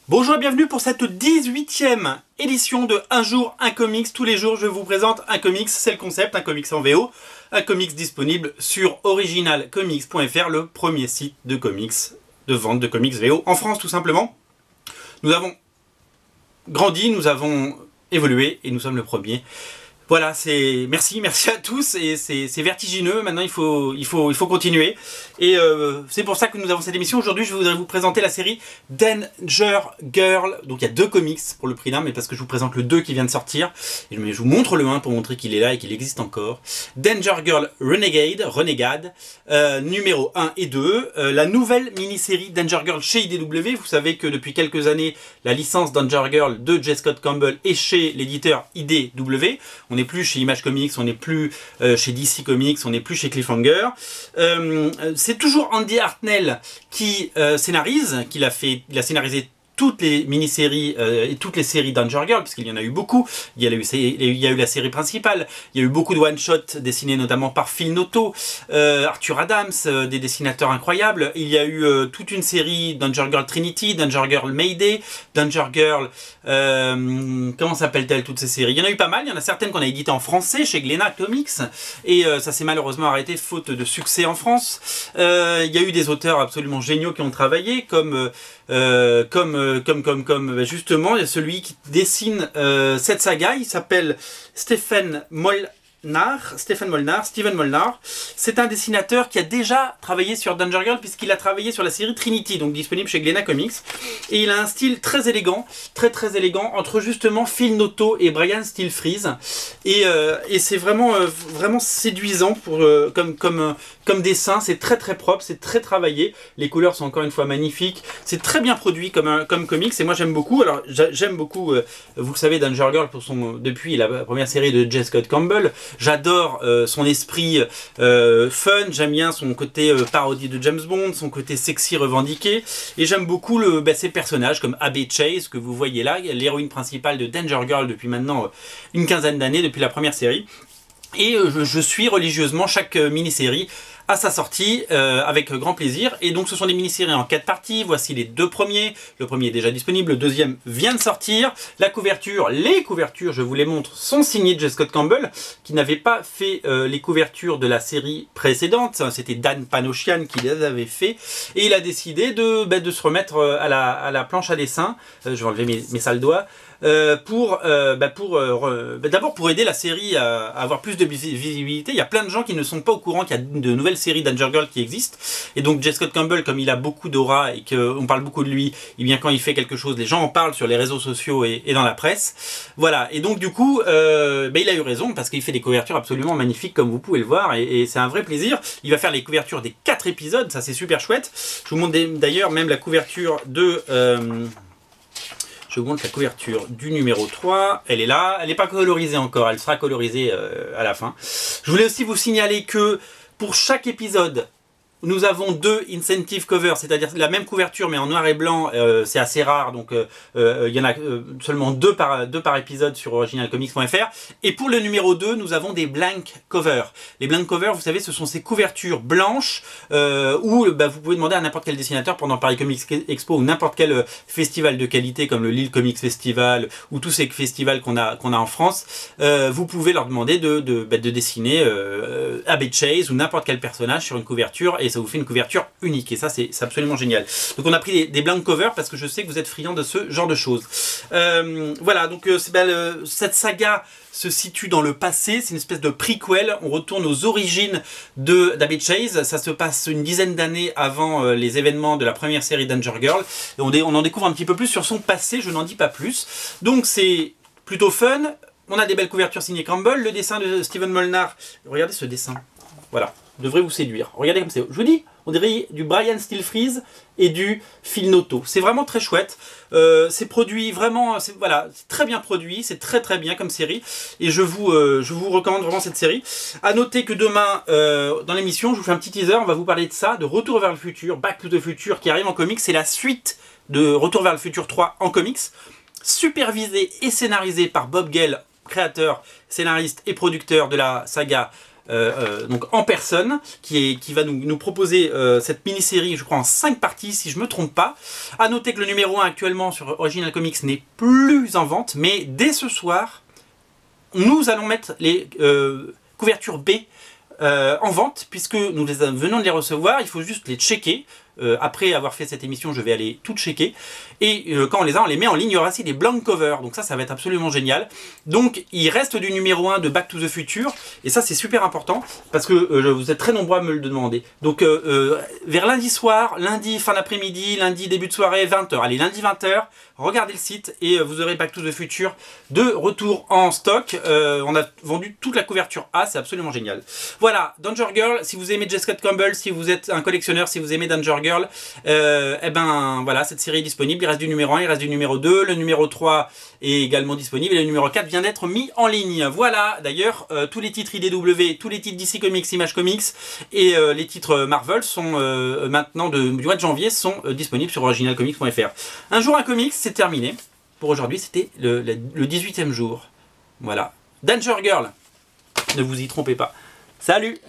Bonjour et bienvenue pour cette 18e édition de Un jour, un comics. Tous les jours, je vous présente un comics, c'est le concept, un comics en VO. Un comics disponible sur originalcomics.fr, le premier site de comics, de vente de comics VO en France tout simplement. Nous avons grandi, nous avons évolué et nous sommes le premier. Voilà, merci à tous et c'est vertigineux. Maintenant, il faut continuer. Et c'est pour ça que nous avons cette émission. Aujourd'hui, je voudrais vous présenter la série Danger Girl. Donc, il y a deux comics pour le prix d'un, mais parce que je vous présente le 2 qui vient de sortir. Et je vous montre le 1 pour montrer qu'il est là et qu'il existe encore. Danger Girl Renegade, numéro 1 et 2. La nouvelle mini-série Danger Girl chez IDW. Vous savez que depuis quelques années, la licence Danger Girl de J. Scott Campbell est chez l'éditeur IDW. On n'est plus chez Image Comics, on n'est plus chez DC Comics, on n'est plus chez Cliffhanger. C'est toujours Andy Hartnell qui scénarise, il a scénarisé toutes les mini-séries et toutes les séries Danger Girl, puisqu'il y en a eu beaucoup. Il y a eu la série principale, il y a eu beaucoup de one-shots dessinés notamment par Phil Noto, Arthur Adams, des dessinateurs incroyables. Il y a eu toute une série Danger Girl Trinity, Danger Girl Mayday, Danger Girl... comment s'appellent-elles toutes ces séries? Il y en a eu pas mal, il y en a certaines qu'on a éditées en français chez Glénat Comics, et ça s'est malheureusement arrêté faute de succès en France. Il y a eu des auteurs absolument géniaux qui ont travaillé, comme justement celui qui dessine cette saga. Il s'appelle Steven Molnar. C'est un dessinateur qui a déjà travaillé sur Danger Girl puisqu'il a travaillé sur la série Trinity, donc disponible chez Glénat Comics. Et il a un style très élégant, très élégant, entre justement Phil Noto et Brian Steele Freeze. Et c'est vraiment séduisant comme dessin. C'est très propre, c'est très travaillé. Les couleurs sont encore une fois magnifiques. C'est très bien produit comme comics et moi j'aime beaucoup. Alors j'aime beaucoup, vous le savez, Danger Girl depuis la première série de J. Scott Campbell. J'adore son esprit fun, j'aime bien son côté parodie de James Bond, son côté sexy revendiqué, et j'aime beaucoup ses personnages comme Abby Chase, que vous voyez là, l'héroïne principale de Danger Girl depuis maintenant une quinzaine d'années, depuis la première série. Et je suis religieusement chaque mini-série à sa sortie avec grand plaisir. Et donc ce sont des mini-séries en 4 parties. Voici les deux premiers. Le premier est déjà disponible, le deuxième vient de sortir. Les couvertures, je vous les montre, sont signées de J. Scott Campbell, qui n'avait pas fait les couvertures de la série précédente. C'était Dan Panosian qui les avait fait. Et il a décidé de se remettre à la planche à dessin. Je vais enlever mes sales doigts. D'abord pour aider la série à avoir plus de visibilité. Il y a plein de gens qui ne sont pas au courant qu'il y a de nouvelles séries Danger Girl qui existent, et donc J. Scott Campbell, comme il a beaucoup d'aura et qu'on parle beaucoup de lui, et bien quand il fait quelque chose, les gens en parlent sur les réseaux sociaux et dans la presse. Voilà, et donc du coup il a eu raison, parce qu'il fait des couvertures absolument magnifiques comme vous pouvez le voir, et c'est un vrai plaisir. Il va faire les couvertures des 4 épisodes, ça c'est super chouette. Je vous montre d'ailleurs même la couverture de... Je vous montre la couverture du numéro 3, elle est là, elle n'est pas colorisée encore, elle sera colorisée à la fin. Je voulais aussi vous signaler que pour chaque épisode, nous avons 2 incentive covers, c'est-à-dire la même couverture mais en noir et blanc, c'est assez rare, donc il y en a seulement 2 par épisode sur originalcomics.fr. Et pour le numéro 2, nous avons des blank covers. Les blank covers, vous savez, ce sont ces couvertures blanches où vous pouvez demander à n'importe quel dessinateur pendant Paris Comics Expo ou n'importe quel festival de qualité comme le Lille Comics Festival ou tous ces festivals qu'on a en France. Vous pouvez leur demander de dessiner Abby Chase ou n'importe quel personnage sur une couverture, et ça vous fait une couverture unique, et ça c'est absolument génial. Donc on a pris des blank covers parce que je sais que vous êtes friands de ce genre de choses. Voilà, donc cette saga se situe dans le passé, c'est une espèce de prequel, on retourne aux origines d'Abby Chase, ça se passe une dizaine d'années avant les événements de la première série Danger Girl, et on en découvre un petit peu plus sur son passé, je n'en dis pas plus. Donc c'est plutôt fun, on a des belles couvertures signées Campbell, le dessin de Steven Molnar, regardez ce dessin, voilà. Devrait vous séduire. Regardez comme c'est. Je vous dis, on dirait du Brian Steele Freeze et du Phil Noto. C'est vraiment très chouette. C'est produit vraiment, c'est très bien produit, c'est très bien comme série. Et je vous recommande vraiment cette série. À noter que demain, dans l'émission, je vous fais un petit teaser, on va vous parler de ça, de Retour vers le futur, Back to the Future, qui arrive en comics. C'est la suite de Retour vers le futur 3 en comics, supervisé et scénarisé par Bob Gale, créateur, scénariste et producteur de la saga donc en personne, qui va nous proposer cette mini-série, je crois en 5 parties si je me trompe pas. À noter que le numéro 1 actuellement sur Original Comics n'est plus en vente, mais dès ce soir, nous allons mettre les couvertures B en vente, puisque nous venons de les recevoir. Il faut juste les checker. Après avoir fait cette émission, je vais aller tout checker. Et quand on les a, on les met en ligne. Il y aura aussi des blank covers. Donc ça va être absolument génial. Donc il reste du numéro 1 de Back to the Future. Et ça, c'est super important parce que vous êtes très nombreux à me le demander. Donc vers lundi soir, lundi fin d'après-midi, lundi début de soirée, 20h. Allez, lundi 20h, regardez le site et vous aurez Back to the Future de retour en stock. On a vendu toute la couverture A. C'est absolument génial. Voilà, Danger Girl. Si vous aimez Jessica Campbell, si vous êtes un collectionneur, si vous aimez Danger Girl, et ben voilà, cette série est disponible. Il reste du numéro 1, il reste du numéro 2, le numéro 3 est également disponible et le numéro 4 vient d'être mis en ligne. Voilà, d'ailleurs, tous les titres IDW, tous les titres DC Comics, Image Comics et les titres Marvel sont maintenant du mois de janvier sont disponibles sur originalcomics.fr. Un jour un comics, c'est terminé. Pour aujourd'hui, c'était le 18e jour. Voilà. Danger Girl, ne vous y trompez pas. Salut!